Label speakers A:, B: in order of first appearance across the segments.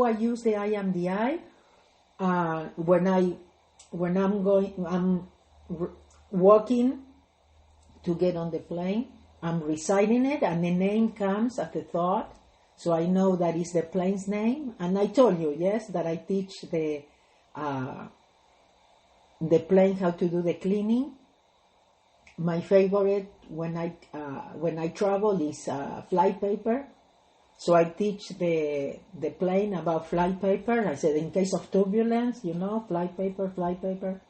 A: I use the I am the I when I'm walking to get on the plane. I'm reciting it, and the name comes at the thought, so I know that is the plane's name. And I told you, yes, that I teach the plane how to do the cleaning. My favorite when I travel is flypaper. So I teach the plane about flypaper. I said, in case of turbulence, flypaper.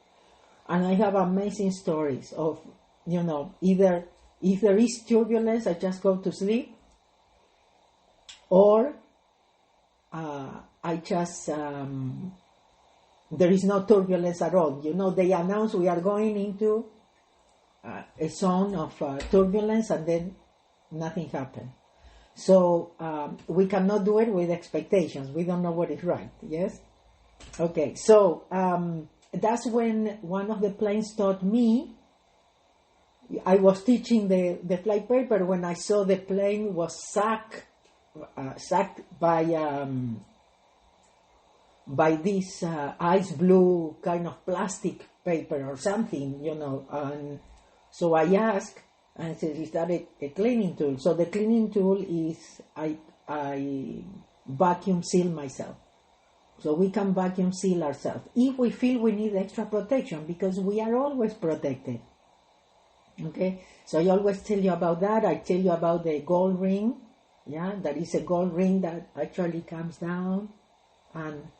A: And I have amazing stories of, either if there is turbulence, I just go to sleep, or I just, there is no turbulence at all. They announce we are going into a zone of turbulence, and then nothing happened. So we cannot do it with expectations. We don't know what is right, yes? Okay, so that's when one of the planes taught me. I was teaching the flypaper when I saw the plane was sacked by this ice blue kind of plastic paper or something, and so I asked, and I said, is that a cleaning tool? So the cleaning tool is I vacuum seal myself. So we can vacuum seal ourselves if we feel we need extra protection, because we are always protected. Okay, so I always tell you about that. I tell you about the gold ring. Yeah, that is a gold ring that actually comes down and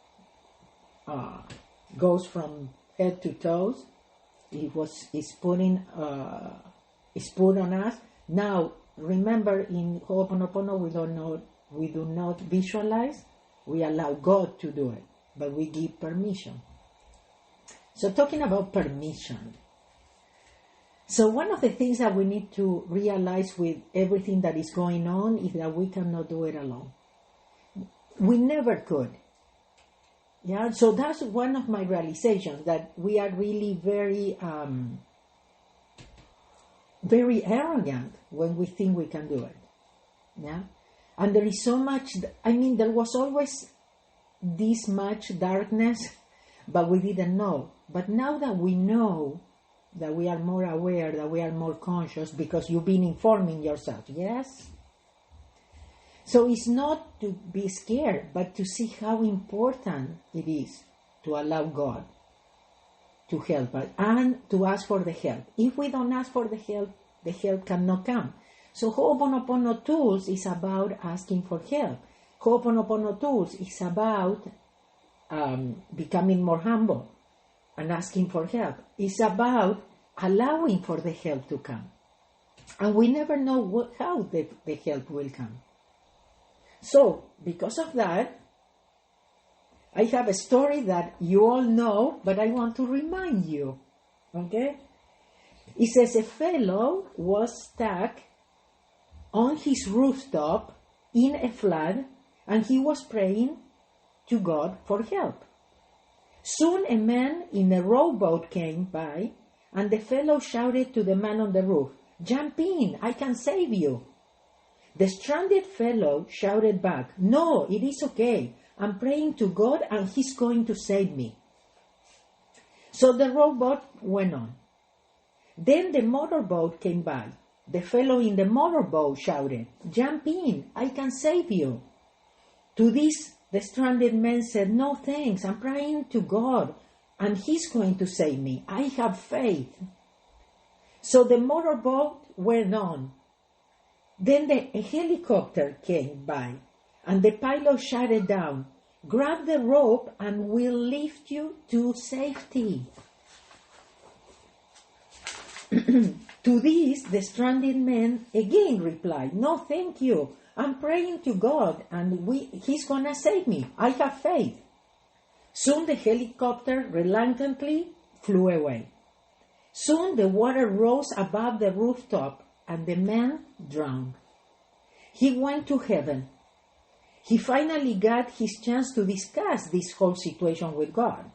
A: goes from head to toes. It's put on us. Now, remember, in Ho'oponopono, we do not visualize. We allow God to do it, but we give permission. So talking about permission. So one of the things that we need to realize with everything that is going on is that we cannot do it alone. We never could. Yeah, so that's one of my realizations, that we are really very, very arrogant when we think we can do it. Yeah, and there is so much. There was always this much darkness, but we didn't know. But now that we know, that we are more aware, that we are more conscious, because you've been informing yourself, yes? So it's not to be scared, but to see how important it is to allow God to help us and to ask for the help. If we don't ask for the help cannot come. So Ho'oponopono Tools is about asking for help. Ho'oponopono Tools is about becoming more humble and asking for help. It's about allowing for the help to come. And we never know how the help will come. So, because of that, I have a story that you all know, but I want to remind you. Okay? It says a fellow was stuck on his rooftop in a flood, and he was praying to God for help. Soon a man in a rowboat came by, and the fellow shouted to the man on the roof, "Jump in, I can save you." The stranded fellow shouted back, "No, it is okay. I'm praying to God and He's going to save me." So the rowboat went on. Then the motorboat came by. The fellow in the motorboat shouted, "Jump in, I can save you." To this, the stranded man said, "No thanks, I'm praying to God and He's going to save me. I have faith." So the motorboat went on. Then a helicopter came by, and the pilot shouted down, "Grab the rope and we'll lift you to safety." To this, the stranded man again replied, "No, thank you. I'm praying to God, and He's going to save me. I have faith." Soon the helicopter reluctantly flew away. Soon the water rose above the rooftop, and the man drowned. He went to heaven. He finally got his chance to discuss this whole situation with God.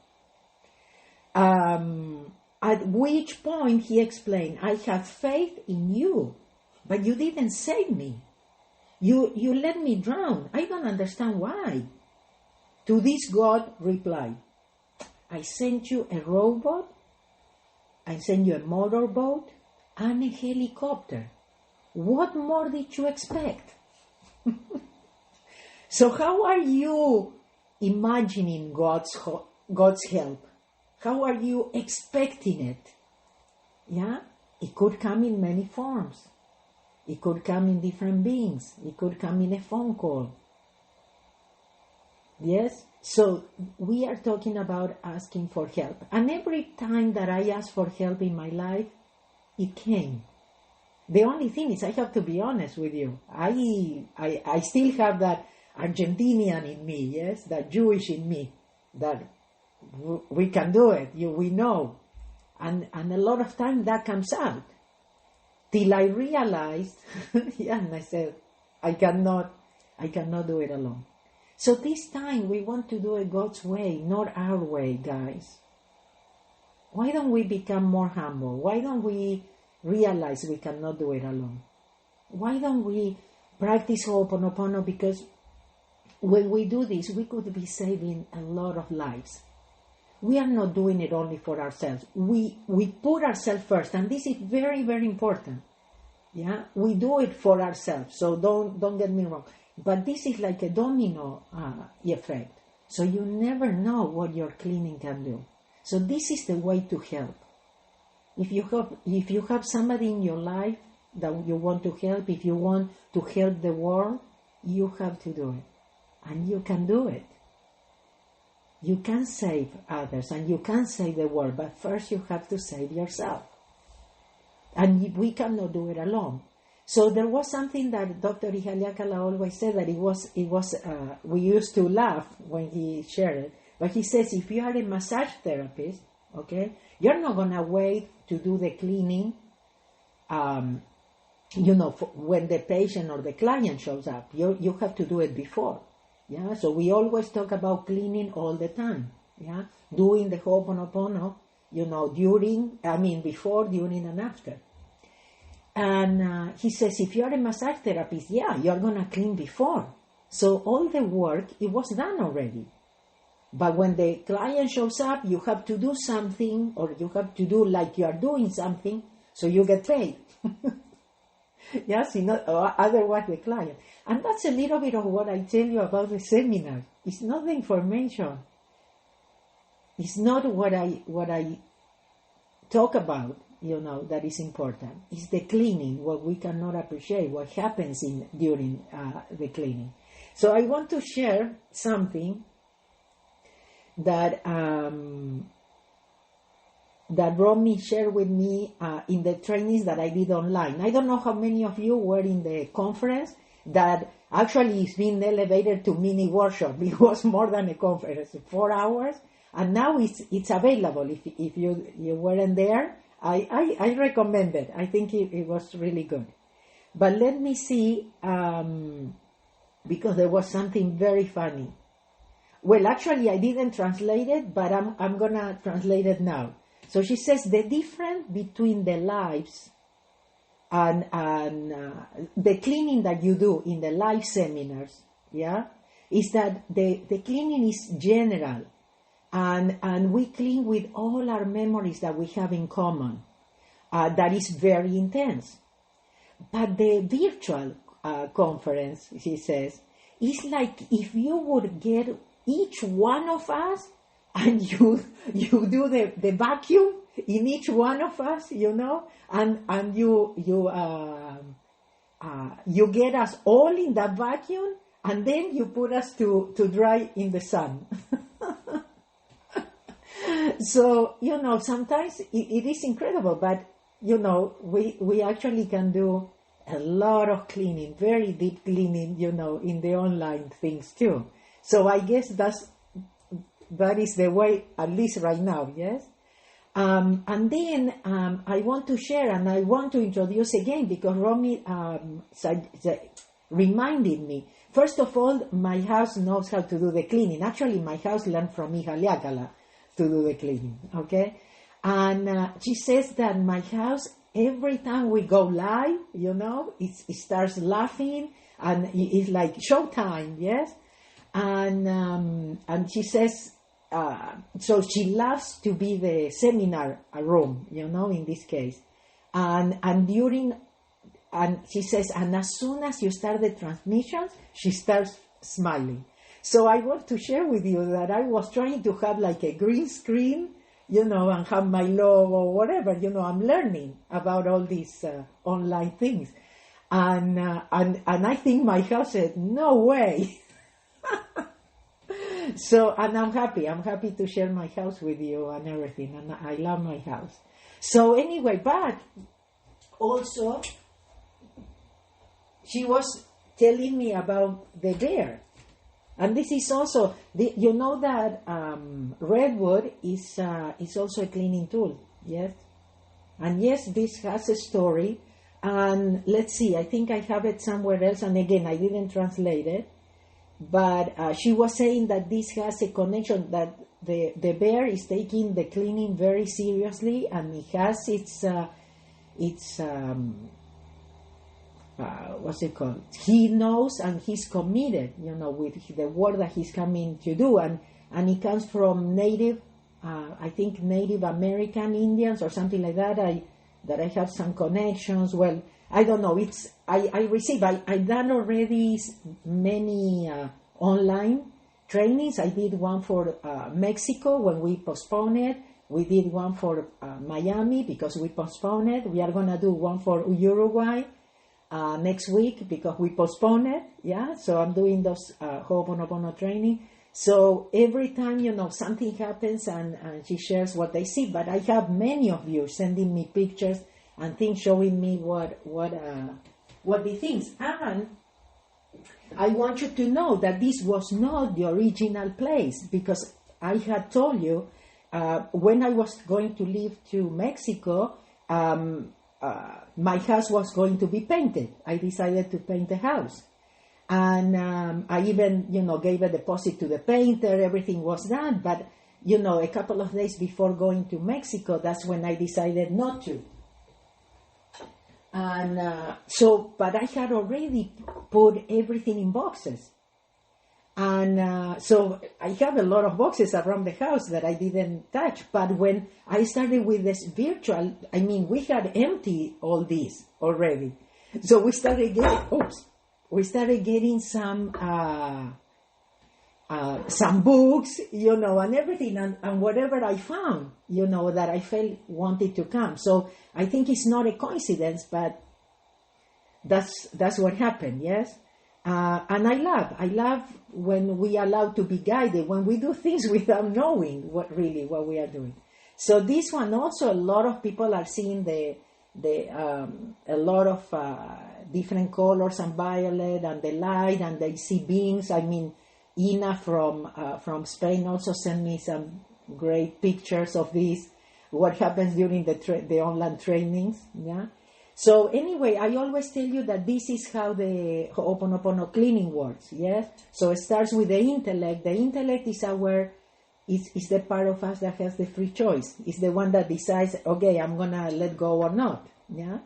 A: At which point he explained, "I have faith in you, but you didn't save me. You let me drown. I don't understand why." To this God replied, I sent you a robot, I sent you a motorboat, and a helicopter. What more did you expect? So how are you imagining God's help? How are you expecting it? Yeah? It could come in many forms. It could come in different beings. It could come in a phone call. Yes? So we are talking about asking for help. And every time that I asked for help in my life, it came. The only thing is I have to be honest with you. I still have that Argentinian in me, yes? That Jewish in me. That we can do it. We know. And a lot of time that comes out. Till I realized, yeah, and I said, I cannot do it alone. So this time we want to do it God's way, not our way, guys. Why don't we become more humble? Why don't we realize we cannot do it alone? Why don't we practice Ho'oponopono? Because when we do this, we could be saving a lot of lives. We are not doing it only for ourselves. We put ourselves first, and this is very, very important. Yeah, we do it for ourselves. So don't get me wrong. But this is like a domino effect. So you never know what your cleaning can do. So this is the way to help. If you have somebody in your life that you want to help, if you want to help the world, you have to do it. And you can do it. You can save others and you can save the world, but first you have to save yourself. And we cannot do it alone. So there was something that Dr. Ihaliakala always said, that we used to laugh when he shared it, but he says, if you are a massage therapist, okay, you're not going to wait to do the cleaning, when the patient or the client shows up. You have to do it before. Yeah, so we always talk about cleaning all the time. Yeah, doing the Ho'oponopono, before, during, and after. And he says, if you're a massage therapist, yeah, you're going to clean before. So all the work, it was done already. But when the client shows up, you have to do something, or you have to do like you are doing something, so you get paid. Yes, otherwise the client. And that's a little bit of what I tell you about the seminar. It's not the information. It's not what I talk about, that is important. It's the cleaning, what we cannot appreciate, what happens during the cleaning. So I want to share something that Romy shared with me in the trainings that I did online. I don't know how many of you were in the conference that actually is being elevated to mini workshop. It was more than a conference, 4 hours, and now it's available. If you weren't there, I recommend it. I think it was really good. But let me see, because there was something very funny. Well, actually, I didn't translate it, but I'm gonna translate it now. So she says the difference between the lives and the cleaning that you do in the live seminars, yeah, is that the cleaning is general, and we clean with all our memories that we have in common. That is very intense. But the virtual conference, she says, is like if you would get each one of us and you do the vacuum in each one of us, and you get us all in that vacuum, and then you put us to dry in the sun. So, sometimes it is incredible, but, we actually can do a lot of cleaning, very deep cleaning, in the online things too. So I guess that is the way, at least right now, yes? And then I want to share, and I want to introduce again, because Romy reminded me. First of all, my house knows how to do the cleaning. Actually, my house learned from Ihaliakala to do the cleaning, okay? And she says that my house, every time we go live, it starts laughing, and it's like showtime, yes? And she says, so she loves to be the seminar room, in this case. And she says, and as soon as you start the transmissions, she starts smiling. So I want to share with you that I was trying to have like a green screen, and have my logo or whatever, I'm learning about all these online things. And I think my house said, no way. So, and I'm happy to share my house with you and everything, and I love my house. So anyway, but also, she was telling me about the bear. And this is also, that redwood is also a cleaning tool, yes? And yes, this has a story. And let's see, I think I have it somewhere else. And again, I didn't translate it. But she was saying that this has a connection, that the bear is taking the cleaning very seriously, and it has its what's it called? He knows and he's committed, with the work that he's coming to do, and it comes from Native American Indians or something like that. I have some connections. Well, I don't know. I've done already many online trainings. I did one for Mexico when we postponed it. We did one for Miami because we postponed it. We are going to do one for Uruguay next week because we postponed it. Yeah, so I'm doing those Ho'oponopono training. So every time, something happens and she shares what they see. But I have many of you sending me pictures and things showing me what they think. And I want you to know that this was not the original place, because I had told you when I was going to leave to Mexico, my house was going to be painted. I decided to paint the house. And I even, gave a deposit to the painter. Everything was done. But, a couple of days before going to Mexico, that's when I decided not to. And but I had already put everything in boxes. And so I have a lot of boxes around the house that I didn't touch. But when I started with this virtual, we had empty all this already. So we started getting some books, and everything, and whatever I found, that I felt wanted to come. So I think it's not a coincidence, but that's what happened, yes? And I love when we are allowed to be guided, when we do things without knowing what we are doing. So this one also, a lot of people are seeing a lot of different colors and violet and the light, and they see beings. Ina from Spain also sent me some great pictures of this, what happens during the online trainings. Yeah. So anyway, I always tell you that this is how the Ho'oponopono cleaning works. Yes. So it starts with the intellect. The intellect is is the part of us that has the free choice. It's the one that decides, okay, I'm gonna let go or not. Yeah.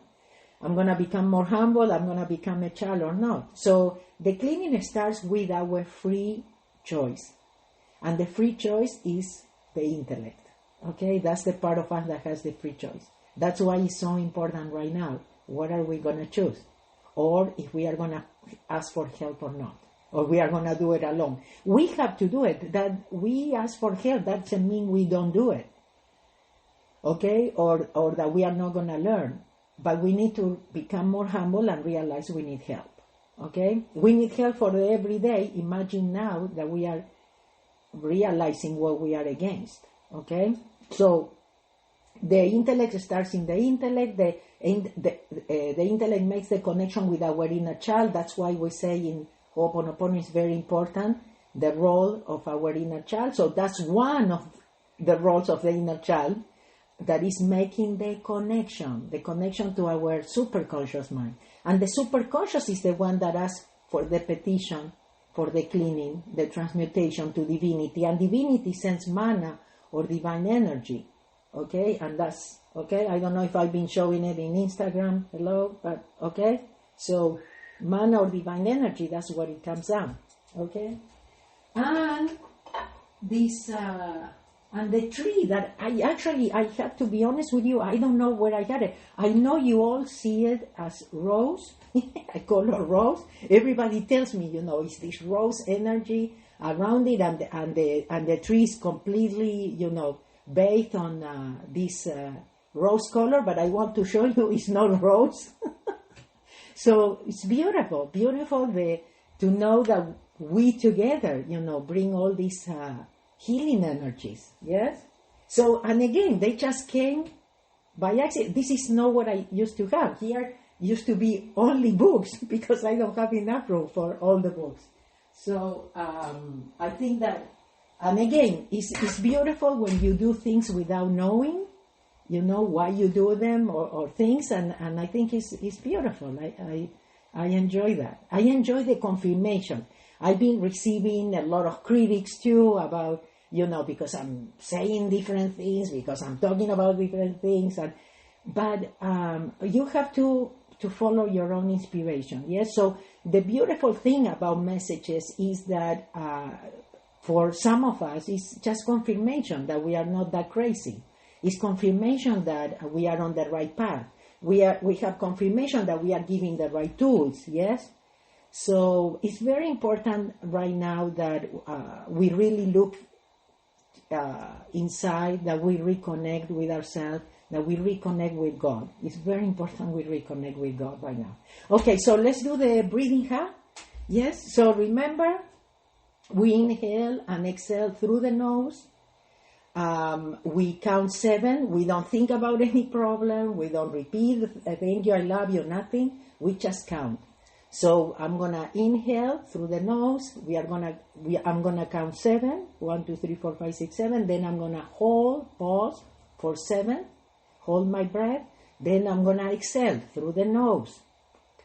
A: I'm going to become more humble, I'm going to become a child or not. So the cleaning starts with our free choice. And the free choice is the intellect. Okay, that's the part of us that has the free choice. That's why it's so important right now. What are we going to choose? Or if we are going to ask for help or not. Or we are going to do it alone. We have to do it. That we ask for help, that doesn't mean we don't do it. Okay, or that we are not going to learn. But we need to become more humble and realize we need help. Okay? We need help for the everyday. Imagine now that we are realizing what we are against. Okay? So, the intellect starts in the intellect. The intellect makes the connection with our inner child. That's why we say in Ho'oponopono is very important, the role of our inner child. So, that's one of the roles of the inner child. That is making the connection to our superconscious mind. And the superconscious is the one that asks for the petition, for the cleaning, the transmutation to divinity. And divinity sends mana or divine energy. Okay? And that's, okay? I don't know if I've been showing it in Instagram, but okay? So, mana or divine energy, that's what it comes down. Okay? And this and the tree that I have to be honest with you, I don't know where I got it. I know you all see it as rose. I call it rose. Everybody tells me, it's this rose energy around it, and the tree is completely, bathed on this rose color. But I want to show you it's not rose. So it's beautiful to know that we together, bring all these healing energies. Yes. So, and again, they just came by accident. This is not what I used to have. Here used to be only books because I don't have enough room for all the books. So I think that, and again, it's beautiful when you do things without knowing, why you do them or things, and I think it's beautiful. I enjoy that. I enjoy the confirmation. I've been receiving a lot of critics too about, because I'm saying different things, because I'm talking about different things, but you have to follow your own inspiration. Yes. So the beautiful thing about messages is that for some of us, it's just confirmation that we are not that crazy. It's confirmation that we are on the right path. We have confirmation that we are giving the right tools. Yes. So it's very important right now that we really look inside, that we reconnect with ourselves, that we reconnect with God. It's very important we reconnect with God right now. Okay, so let's do the breathing ha. Yes, so remember, we inhale and exhale through the nose. We count 7. We don't think about any problem. We don't repeat, thank you, I love you, nothing. We just count. So I'm gonna inhale through the nose. I'm gonna count 7. 1, 2, 3, 4, 5, 6, 7. Then I'm gonna pause for 7. Hold my breath. Then I'm gonna exhale through the nose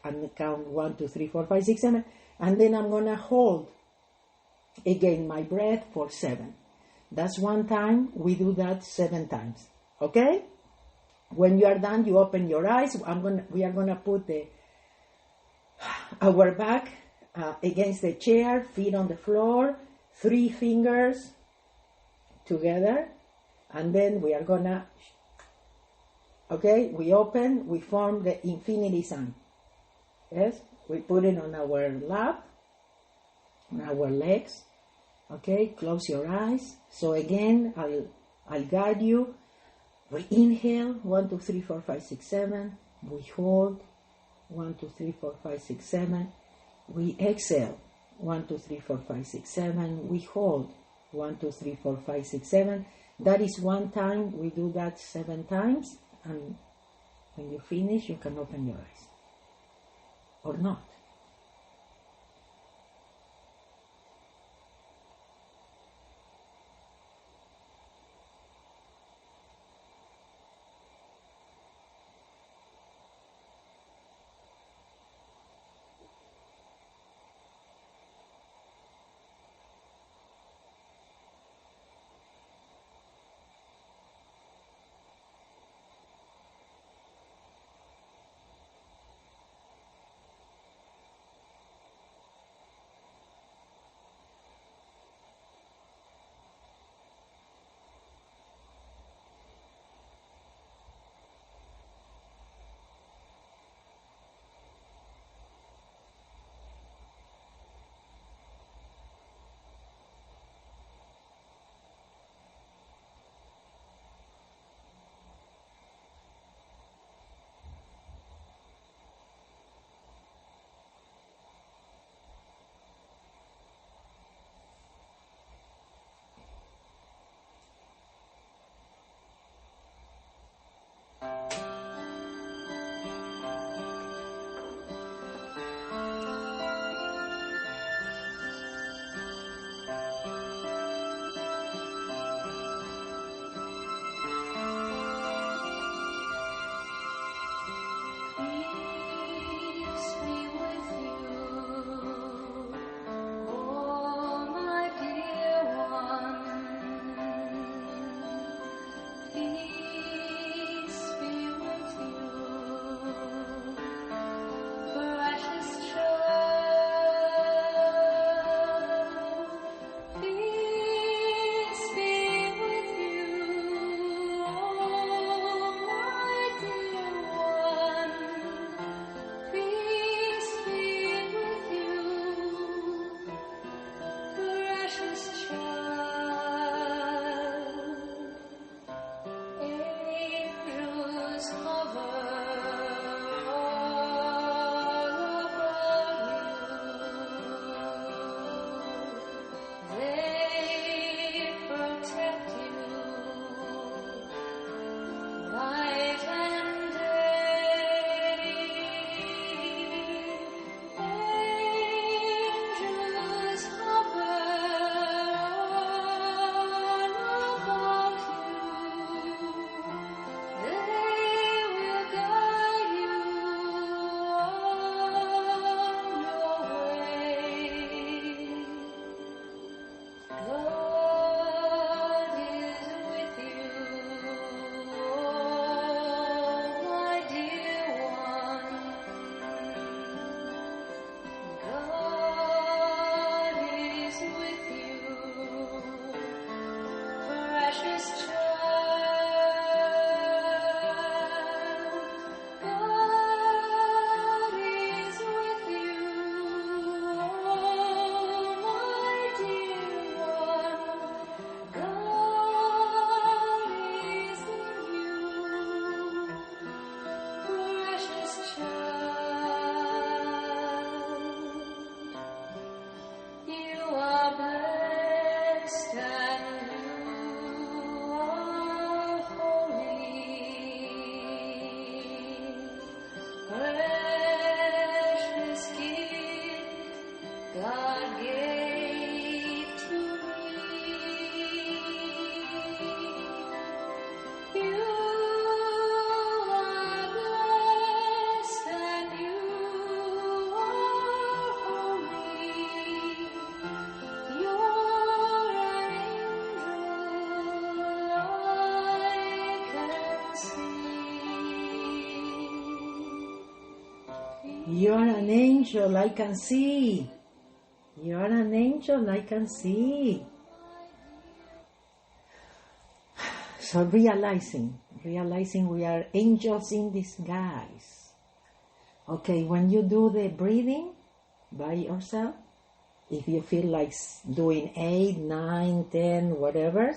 A: and count 1, 2, 3, 4, 5, 6, 7. And then I'm gonna hold again my breath for 7. That's one time. We do that 7 times. Okay? When you are done, you open your eyes. We are gonna put our back against the chair, feet on the floor, 3 fingers together, and then we are gonna, we open, we form the infinity sign. Yes, we put it on our lap, on our legs. Okay, close your eyes. So again, I'll guide you. We inhale, 1, 2, 3, 4, 5, 6, 7. We hold, 1, 2, 3, 4, 5, 6, 7. We exhale, 1, 2, 3, 4, 5, 6, 7. We hold, 1, 2, 3, 4, 5, 6, 7. That is one time. We do that 7 times. And when you finish, you can open your eyes. Or not. You're an angel, I can see. You're an angel, I can see. So realizing we are angels in disguise. Okay, when you do the breathing by yourself, if you feel like doing 8, 9, 10, whatever,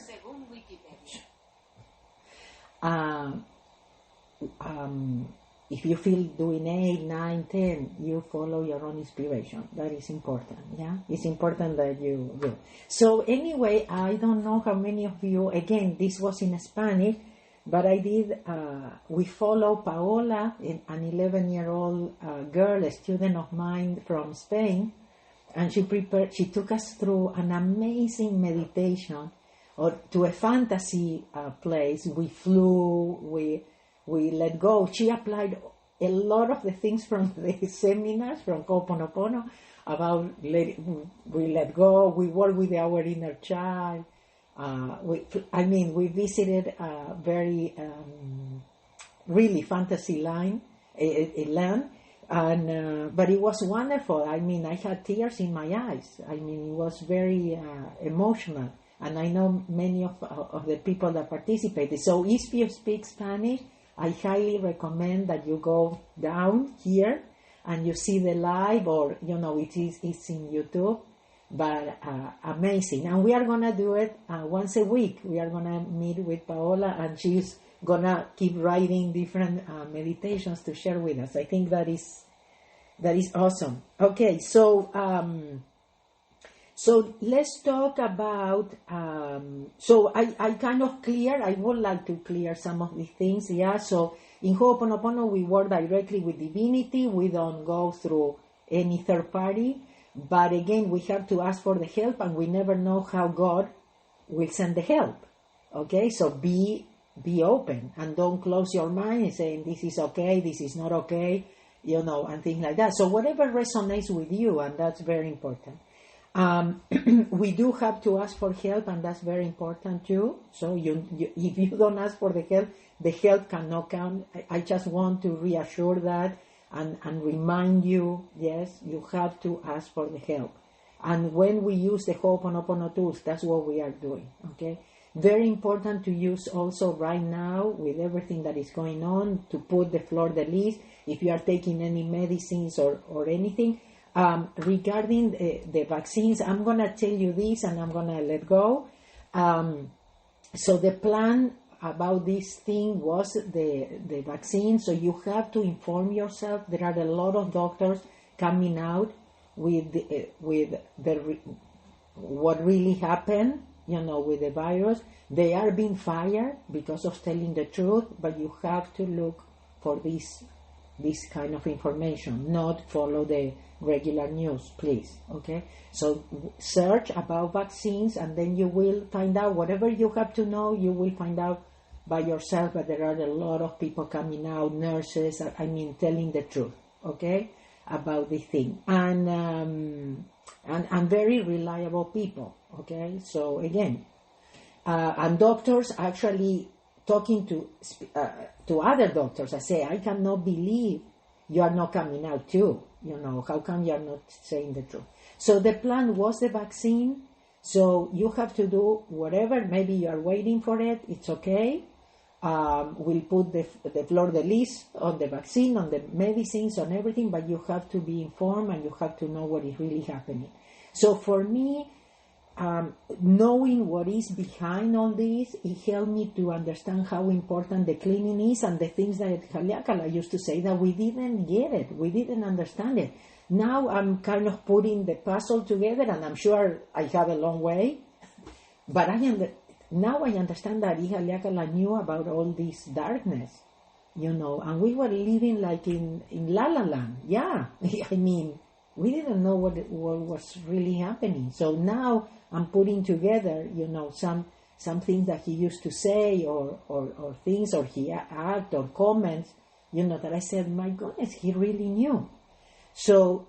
A: if you feel doing 8, 9, 10, you follow your own inspiration. That is important, yeah? It's important that you do. So anyway, I don't know how many of you, again, this was in Spanish, but I did, we follow Paola, an 11-year-old girl, a student of mine from Spain, and she took us through an amazing meditation, or to a fantasy place. We flew, we let go. She applied a lot of the things from the seminars from Ho'oponopono about we let go, we work with our inner child. We visited a very, really fantasy land, and but it was wonderful. I mean, I had tears in my eyes. I mean, it was very emotional. And I know many of the people that participated. So if you speak Spanish, I highly recommend that you go down here and you see the live, or, it's in YouTube, but amazing. And we are going to do it once a week. We are going to meet with Paola, and she's going to keep writing different meditations to share with us. I think that is awesome. Okay, so let's talk about, I kind of I would like to clear some of these things, yeah. So in Ho'oponopono, we work directly with divinity. We don't go through any third party. But again, we have to ask for the help, and we never know how God will send the help. Okay, so be open, and don't close your mind and saying this is okay, this is not okay, and things like that. So whatever resonates with you, and that's very important. We do have to ask for help, and that's very important too. So if you don't ask for the help cannot come. I just want to reassure that and remind you, yes, you have to ask for the help. And when we use the Ho'oponopono tools, that's what we are doing, okay? Very important to use also right now with everything that is going on, to put the fleur de lis, if you are taking any medicines or anything. Regarding the vaccines, I'm going to tell you this and I'm going to let go. So the plan about this thing was the vaccine. So you have to inform yourself. There are a lot of doctors coming out with what really happened, with the virus. They are being fired because of telling the truth, but you have to look for this kind of information, not follow the regular news, please, okay? So search about vaccines, and then you will find out whatever you have to know, you will find out by yourself, but there are a lot of people coming out, nurses, telling the truth, okay, about the thing. And very reliable people, okay? So again, and doctors actually talking to other doctors, I say, I cannot believe you are not coming out too. How come you are not saying the truth? So the plan was the vaccine. So you have to do whatever. Maybe you are waiting for it. It's okay. We'll put the flor de lis on the vaccine, on the medicines, on everything, but you have to be informed and you have to know what is really happening. So for me, knowing what is behind all this, it helped me to understand how important the cleaning is and the things that Haleakala used to say that we didn't get it, we didn't understand it. Now I'm kind of putting the puzzle together, and I'm sure I have a long way, but now I understand that Haleakala knew about all this darkness, and we were living like in La La Land. Yeah, I mean, we didn't know what was really happening. So now I'm putting together, some things that he used to say or things, or he act or comments, that I said, my goodness, he really knew. So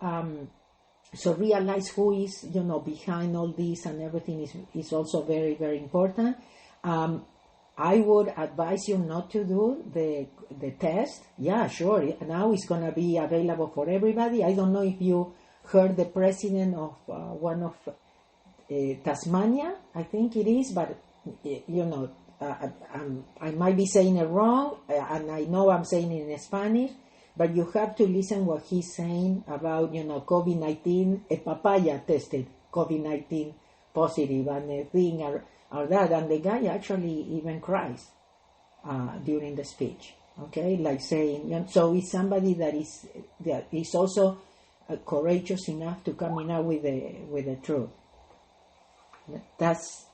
A: realize who is, behind all this and everything is also very, very important. I would advise you not to do the test. Yeah, sure. Now it's going to be available for everybody. I don't know if you heard the president of one of Tasmania, I think it is, but I might be saying it wrong, and I know I'm saying it in Spanish, but you have to listen what he's saying about, COVID-19. A papaya tested COVID-19 positive, and a thing or that, and the guy actually even cries during the speech. Okay, like saying, so it's somebody that is also courageous enough to come out with the truth. That's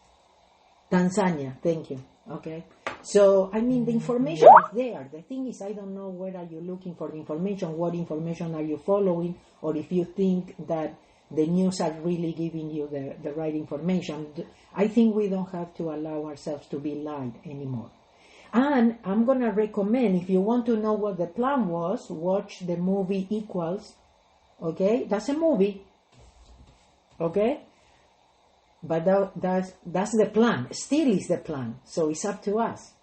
A: Tanzania. Thank you. Okay. So, I mean, the information is there. The thing is, I don't know where are you looking for the information, what information are you following, or if you think that the news are really giving you the right information. I think we don't have to allow ourselves to be lied anymore. And I'm going to recommend, if you want to know what the plan was, watch the movie Equals. Okay? That's a movie. Okay? But that's the plan. Still is the plan. So it's up to us.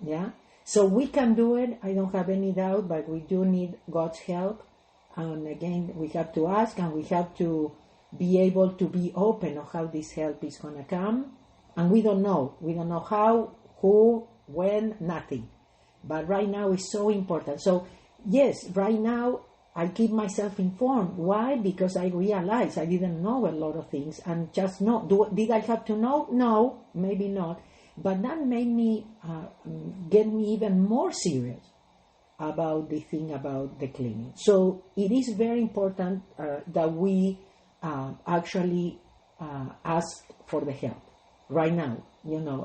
A: Yeah? So we can do it. I don't have any doubt, but we do need God's help. And again, we have to ask, and we have to be able to be open of how this help is going to come. And we don't know. We don't know how, who, when, nothing. But right now it's so important. So yes, right now I keep myself informed. Why? Because I realize I didn't know a lot of things, and just know. Did I have to know? No, maybe not. But that made me, get me even more serious about the thing about the cleaning. So it is very important that we actually ask for the help right now.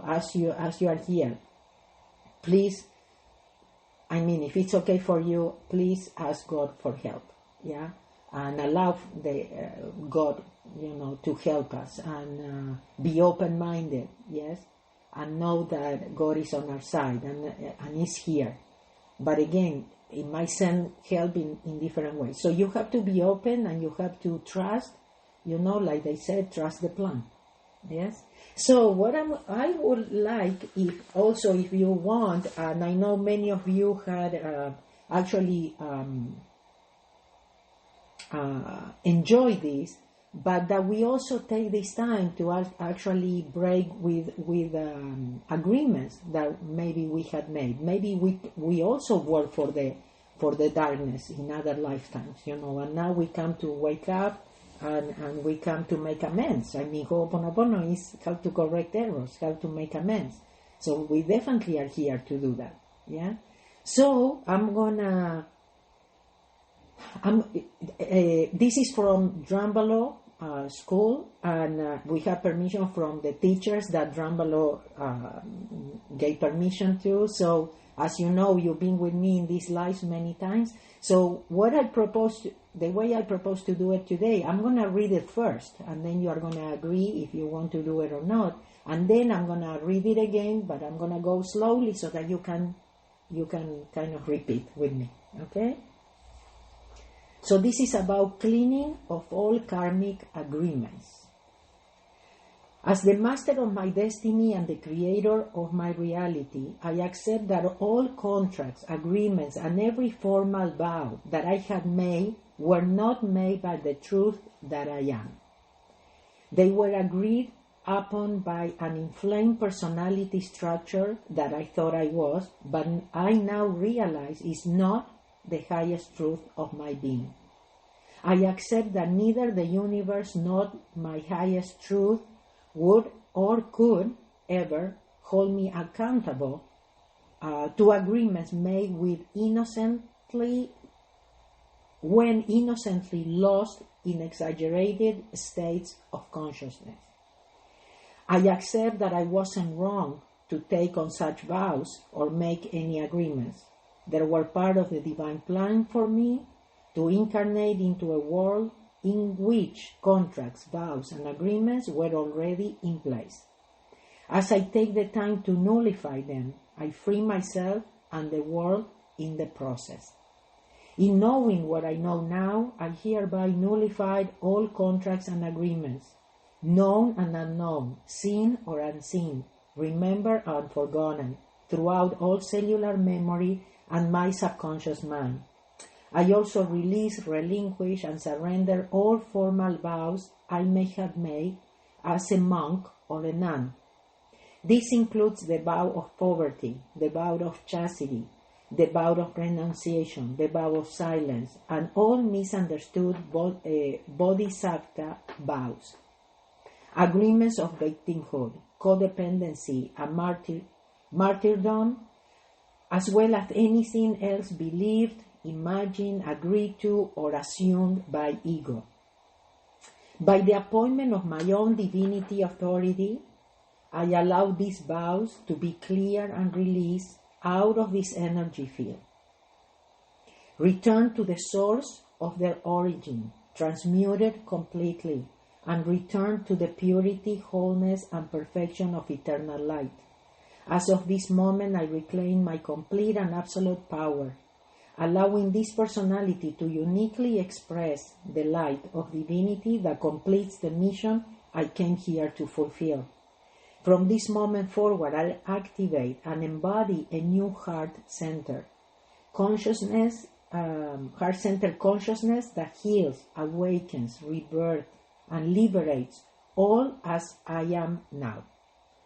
A: As you are here, please. I mean, if it's okay for you, please ask God for help, yeah, and allow the God, to help us, and be open-minded, yes, and know that God is on our side and is here. But again, it might send help in different ways. So you have to be open, and you have to trust, like they said, trust the plan, yes. So what I would like, if you want, and I know many of you had actually enjoyed this, but that we also take this time to actually break with agreements that maybe we had made. Maybe we also work for the darkness in other lifetimes, and now we come to wake up. And we come to make amends. I mean, Ho'oponopono is how to correct errors, how to make amends. So we definitely are here to do that. Yeah. So this is from Drambalo school, and we have permission from the teachers that Drambalo gave permission to. So as you know, you've been with me in these lives many times. So the way I propose to do it today, I'm going to read it first, and then you are going to agree if you want to do it or not. And then I'm going to read it again, but I'm going to go slowly so that you can kind of repeat with me. Okay? So this is about cleaning of all karmic agreements. As the master of my destiny and the creator of my reality, I accept that all contracts, agreements, and every formal vow that I had made were not made by the truth that I am. They were agreed upon by an inflamed personality structure that I thought I was, but I now realize is not the highest truth of my being. I accept that neither the universe nor my highest truth would or could ever hold me accountable to agreements made when innocently lost in exaggerated states of consciousness. I accept that I wasn't wrong to take on such vows or make any agreements. They were part of the divine plan for me to incarnate into a world in which contracts, vows, and agreements were already in place. As I take the time to nullify them, I free myself and the world in the process. In knowing what I know now, I hereby nullified all contracts and agreements, known and unknown, seen or unseen, remembered and forgotten, throughout all cellular memory and my subconscious mind. I also release, relinquish, and surrender all formal vows I may have made as a monk or a nun. This includes the vow of poverty, the vow of chastity, the vow of renunciation, the vow of silence, and all misunderstood bodhisattva vows. Agreements of victimhood, codependency, and martyrdom, as well as anything else believed, imagined, agreed to, or assumed by ego. By the appointment of my own divinity authority, I allow these vows to be clear and released out of this energy field. Return to the source of their origin, transmuted completely, and return to the purity, wholeness, and perfection of eternal light. As of this moment, I reclaim my complete and absolute power, allowing this personality to uniquely express the light of divinity that completes the mission I came here to fulfill. From this moment forward, I'll activate and embody a new heart center consciousness, heart-centered consciousness that heals, awakens, rebirths, and liberates all as I am now.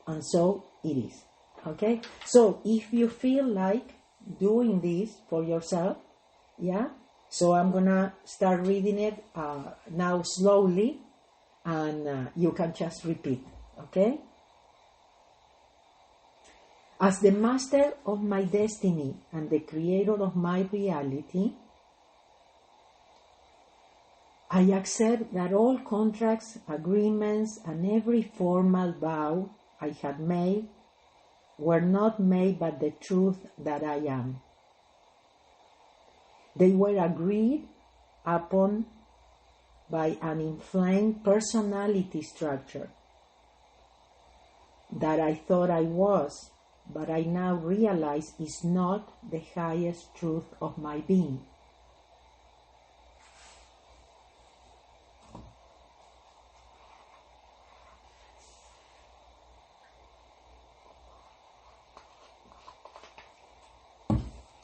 A: And so it is. Okay? So if you feel like doing this for yourself, yeah? So I'm going to start reading it now slowly, and you can just repeat. Okay? As the master of my destiny and the creator of my reality, I accept that all contracts, agreements, and every formal vow I had made were not made by the truth that I am. They were agreed upon by an inflamed personality structure that I thought I was, but I now realize is not the highest truth of my being.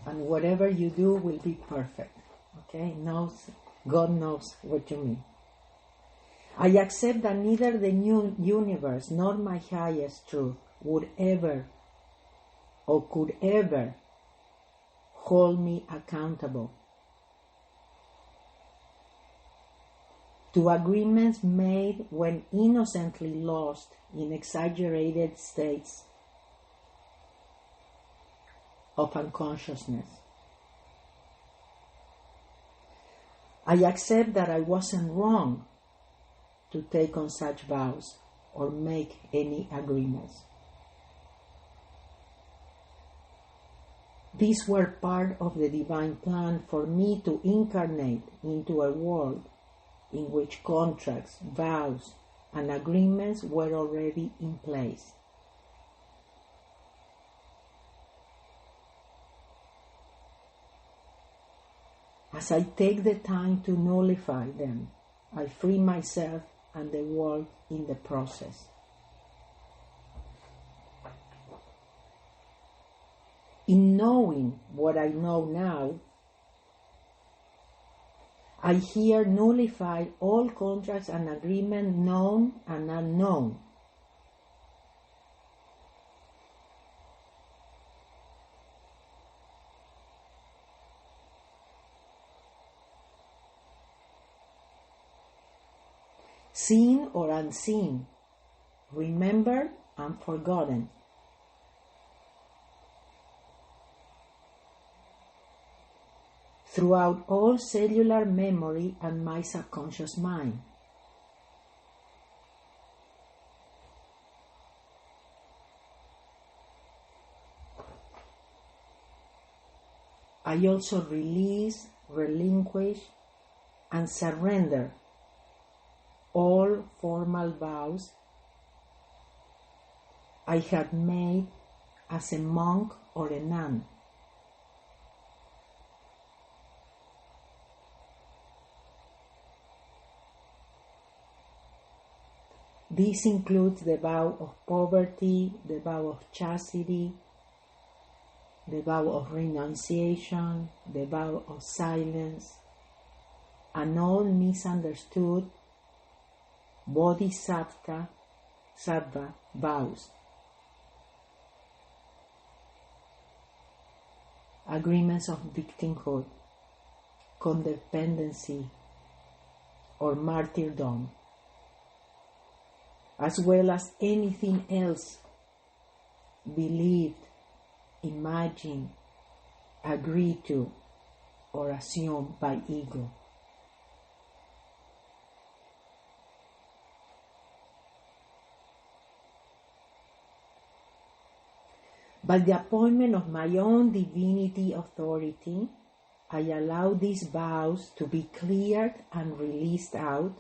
A: And whatever you do will be perfect. Okay? God knows what you mean. I accept that neither the new universe nor my highest truth would ever or could ever hold me accountable to agreements made when innocently lost in exaggerated states of unconsciousness. I accept that I wasn't wrong to take on such vows or make any agreements. These were part of the divine plan for me to incarnate into a world in which contracts, vows, and agreements were already in place. As I take the time to nullify them, I free myself and the world in the process. In knowing what I know now, I here nullify all contracts and agreements known and unknown, seen or unseen, remembered and forgotten. Throughout all cellular memory and my subconscious mind. I also release, relinquish, and surrender all formal vows I had made as a monk or a nun. This includes the vow of poverty, the vow of chastity, the vow of renunciation, the vow of silence, and all misunderstood bodhisattva vows. Agreements of victimhood, codependency, or martyrdom, as well as anything else believed, imagined, agreed to, or assumed by ego. By the appointment of my own divinity authority, I allow these vows to be cleared and released out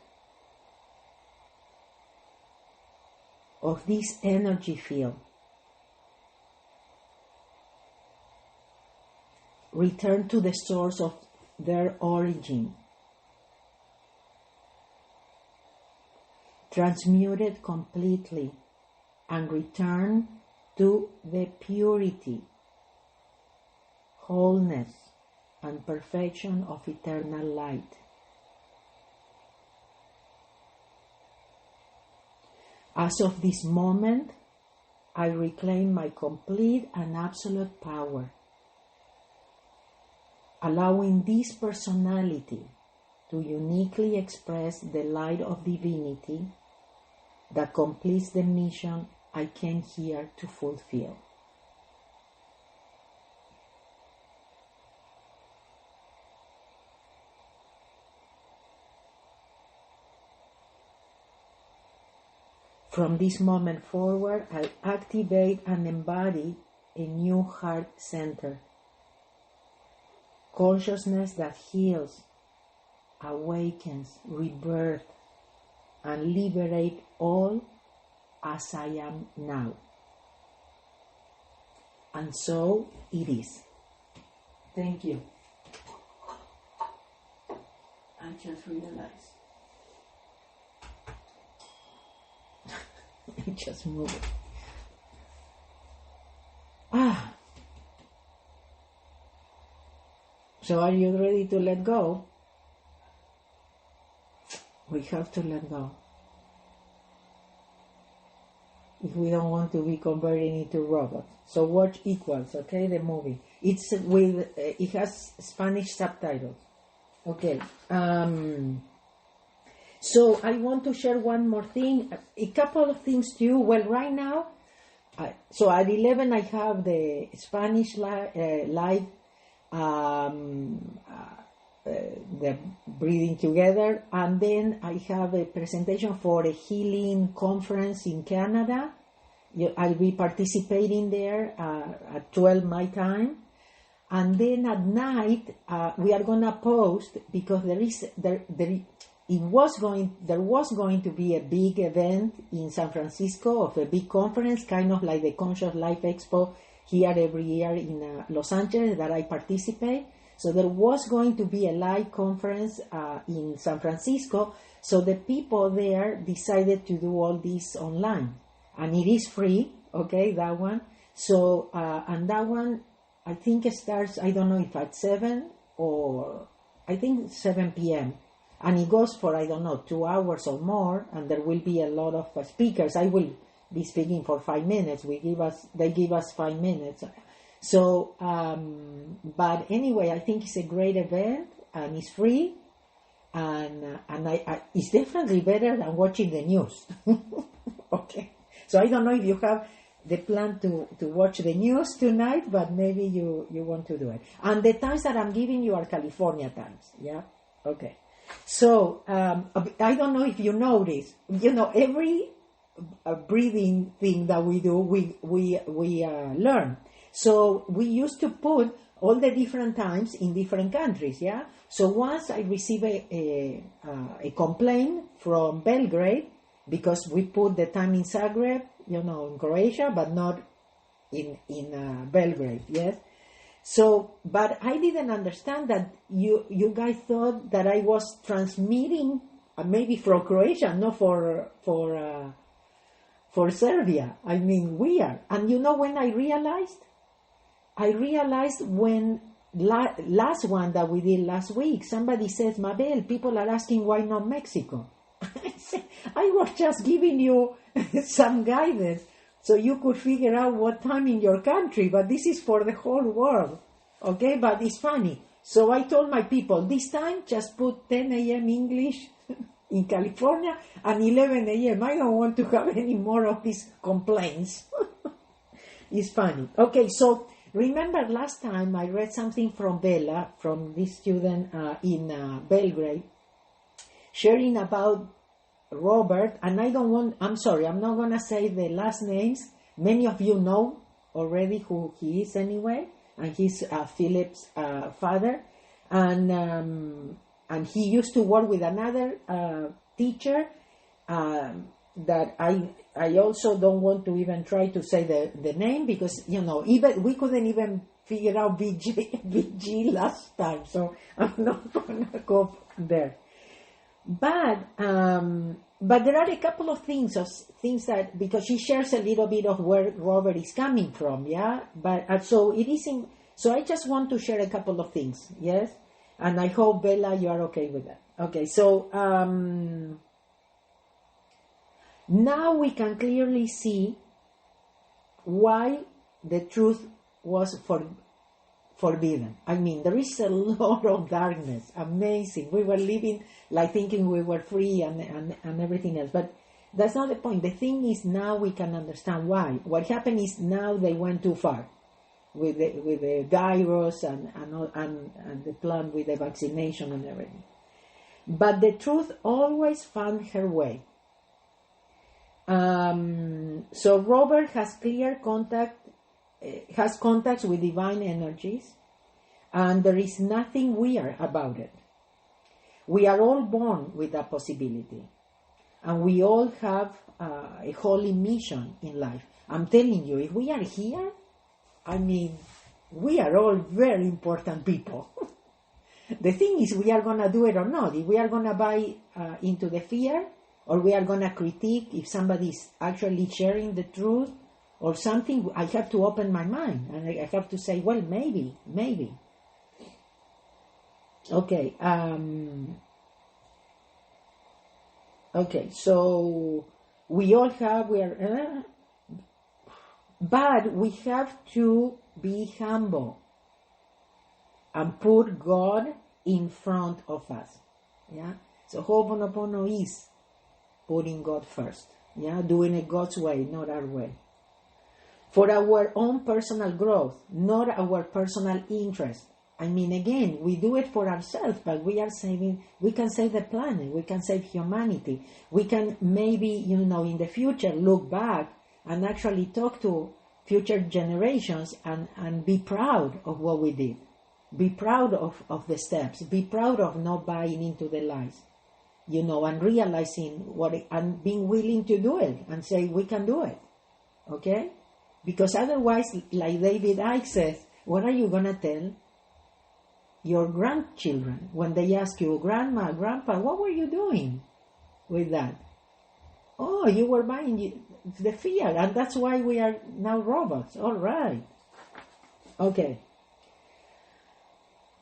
A: of this energy field. Return to the source of their origin. Transmuted completely and return to the purity, wholeness, and perfection of eternal light. As of this moment, I reclaim my complete and absolute power, allowing this personality to uniquely express the light of divinity that completes the mission I came here to fulfill. From this moment forward, I activate and embody a new heart center. Consciousness that heals, awakens, rebirths, and liberates all as I am now. And so it is. Thank you. I just realized. I just moved it. So are you ready to let go? We have to let go. If we don't want to be converted into robots. So watch Equals, okay, the movie. It's with, it has Spanish subtitles. Okay. So I want to share one more thing, a couple of things to you. Well, right now, so at 11 I have the Spanish live, the breathing together, and then I have a presentation for a healing conference in Canada. I'll be participating there at 12 my time, and then at night we are gonna post, because there was going to be a big event in San Francisco of a big conference, kind of like the Conscious Life Expo here every year in Los Angeles that I participate. So there was going to be a live conference in San Francisco. So the people there decided to do all this online, and it is free. Okay, that one. So and that one, I think it starts, I don't know if at 7 or I think 7 p.m. And it goes for, I don't know, 2 hours or more, and there will be a lot of speakers. I will be speaking for 5 minutes. They give us 5 minutes. So, but anyway, I think it's a great event, and it's free. and it's definitely better than watching the news. Okay, so I don't know if you have the plan to watch the news tonight, but maybe you want to do it. And the times that I'm giving you are California times. Yeah. Okay. So I don't know if you notice. Every breathing thing that we do, we learn. So we used to put all the different times in different countries, yeah? So once I received a complaint from Belgrade, because we put the time in Zagreb, in Croatia, but not in Belgrade, yes? So, but I didn't understand that you guys thought that I was transmitting maybe from Croatia, not for Serbia. I mean, weird. And when I realized when last one that we did last week, somebody says, Mabel, people are asking why not Mexico. I was just giving you some guidance so you could figure out what time in your country, but this is for the whole world. Okay, but it's funny. So I told my people, this time just put 10 a.m. English in California and 11 a.m. I don't want to have any more of these complaints. It's funny. Okay, so remember last time I read something from Bella, from this student in Belgrade, sharing about Robert, and I'm sorry, I'm not going to say the last names. Many of you know already who he is anyway, and he's Philip's father, and he used to work with another teacher that I also don't want to even try to say the name, because even we couldn't even figure out VG last time, so I'm not gonna go there. But there are a couple of things that, because she shares a little bit of where Robert is coming from, yeah. But so it isn't. So I just want to share a couple of things, yes. And I hope, Bella, you are okay with that. Okay, so now we can clearly see why the truth was forbidden. I mean, there is a lot of darkness. Amazing. We were living like thinking we were free and everything else. But that's not the point. The thing is, now we can understand why. What happened is now they went too far with the virus and the plan with the vaccination and everything. But the truth always found her way. So Robert has clear contacts with divine energies, and there is nothing weird about it. We are all born with that possibility, and we all have a holy mission in life. I'm telling you, if we are here, I mean, we are all very important people. The thing is, we are going to do it or not. If we are going to buy into the fear, or we are going to critique if somebody is actually sharing the truth or something, I have to open my mind. And I have to say, well, maybe. Okay. Okay, so we are... but we have to be humble and put God in front of us. Yeah? So Ho'oponopono is putting God first. Yeah? Doing it God's way, not our way. For our own personal growth, not our personal interest. I mean, again, we do it for ourselves, but we can save the planet, we can save humanity. We can maybe, in the future, look back and actually talk to future generations and be proud of what we did. Be proud of the steps. Be proud of not buying into the lies. And realizing and being willing to do it and say, we can do it. Okay? Because otherwise, like David Icke says, what are you going to tell your grandchildren when they ask you, Grandma, Grandpa, what were you doing with that? Oh, you were buying the fear, and that's why we are now robots. All right. Okay.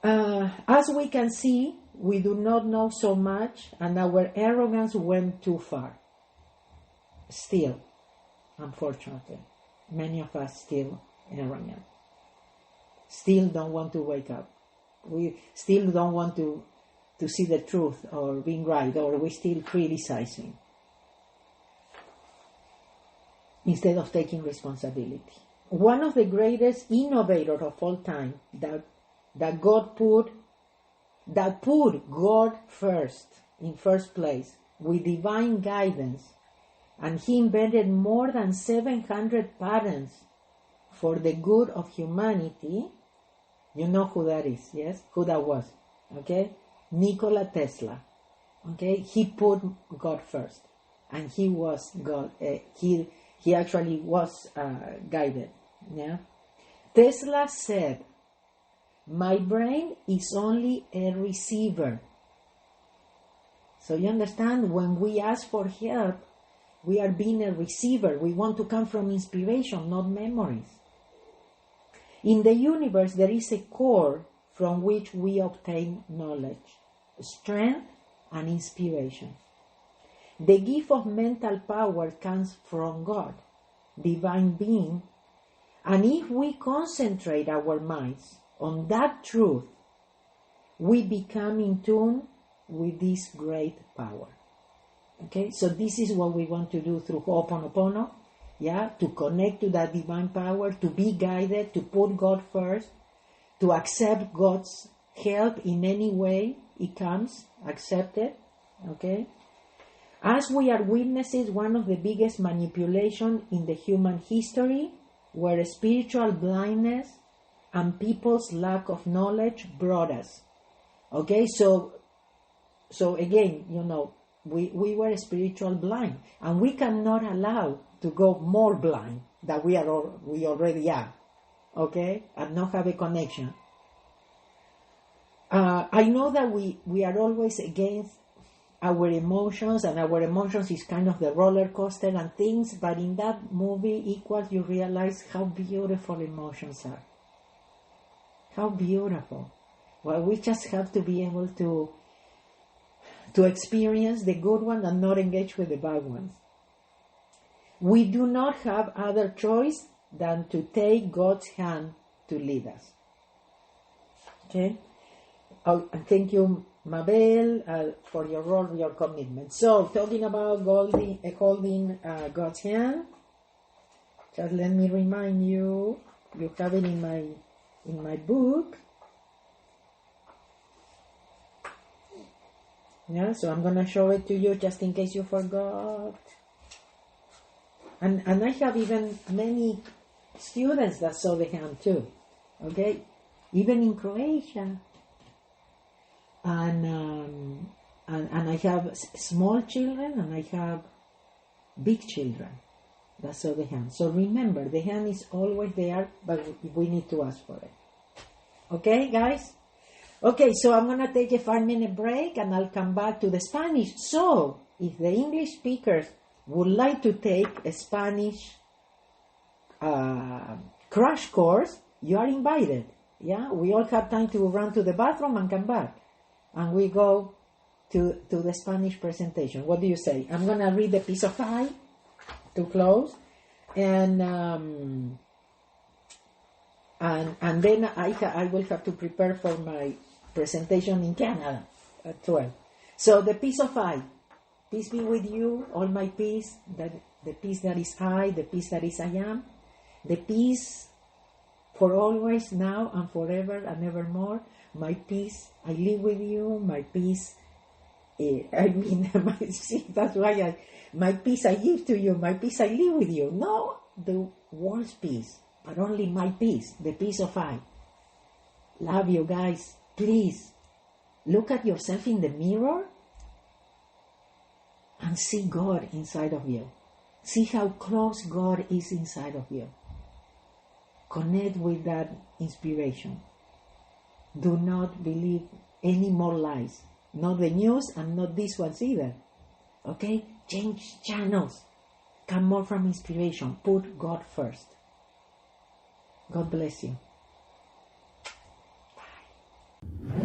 A: As we can see, we do not know so much, and our arrogance went too far. Still, unfortunately, many of us still arrogant. Still don't want to wake up. We still don't want to to see the truth or being right, or we're still criticizing instead of taking responsibility. One of the greatest innovators of all time that put God first, in first place, with divine guidance, and he invented more than 700 patents for the good of humanity. You know who that is, yes? Who that was, okay? Nikola Tesla, okay? He put God first, and he was God. He actually was guided, yeah? Tesla said, "My brain is only a receiver." So you understand, when we ask for help, we are being a receiver. We want to come from inspiration, not memories. In the universe, there is a core from which we obtain knowledge, strength, and inspiration. The gift of mental power comes from God, divine being, and if we concentrate our minds on that truth, we become in tune with this great power. Okay, so this is what we want to do through Ho'oponopono, yeah, to connect to that divine power, to be guided, to put God first, to accept God's help in any way it comes, accept it, okay? As we are witnesses, one of the biggest manipulations in the human history were spiritual blindness and people's lack of knowledge brought us. Okay, so again, you know, we were spiritual blind, and we cannot allow to go more blind than we already are, okay, and not have a connection. I know that we are always against our emotions, and our emotions is kind of the roller coaster and things, but in that movie, Equals, you realize how beautiful emotions are. How beautiful. Well, we just have to be able to experience the good one and not engage with the bad ones. We do not have other choice than to take God's hand to lead us. Okay? Oh, thank you, Mabel, for your role, your commitment. So, talking about holding God's hand, just let me remind you, you have it in my book. Yeah, so I'm going to show it to you just in case you forgot. And I have even many students that saw the hand too. Okay? Even in Croatia. And I have small children and I have big children that saw the hand. So remember, the hand is always there, but we need to ask for it. Okay, guys? Okay, so I'm going to take a 5-minute break and I'll come back to the Spanish. So, if the English speakers would like to take a Spanish crash course, you are invited. Yeah, we all have time to run to the bathroom and come back. And we go to the Spanish presentation. What do you say? I'm going to read the piece of pie to close. And then I will have to prepare for my presentation in Canada at 12. So the peace of I. Peace be with you, all my peace, the peace that is I, the peace that is I am, the peace for always, now and forever and evermore. My peace, I live with you, my peace, that's why my peace I give to you, my peace I live with you. No, the world's peace, but only my peace, the peace of I. Love you guys. Please, look at yourself in the mirror and see God inside of you. See how close God is inside of you. Connect with that inspiration. Do not believe any more lies. Not the news and not these ones either. Okay? Change channels. Come more from inspiration. Put God first. God bless you. Bye.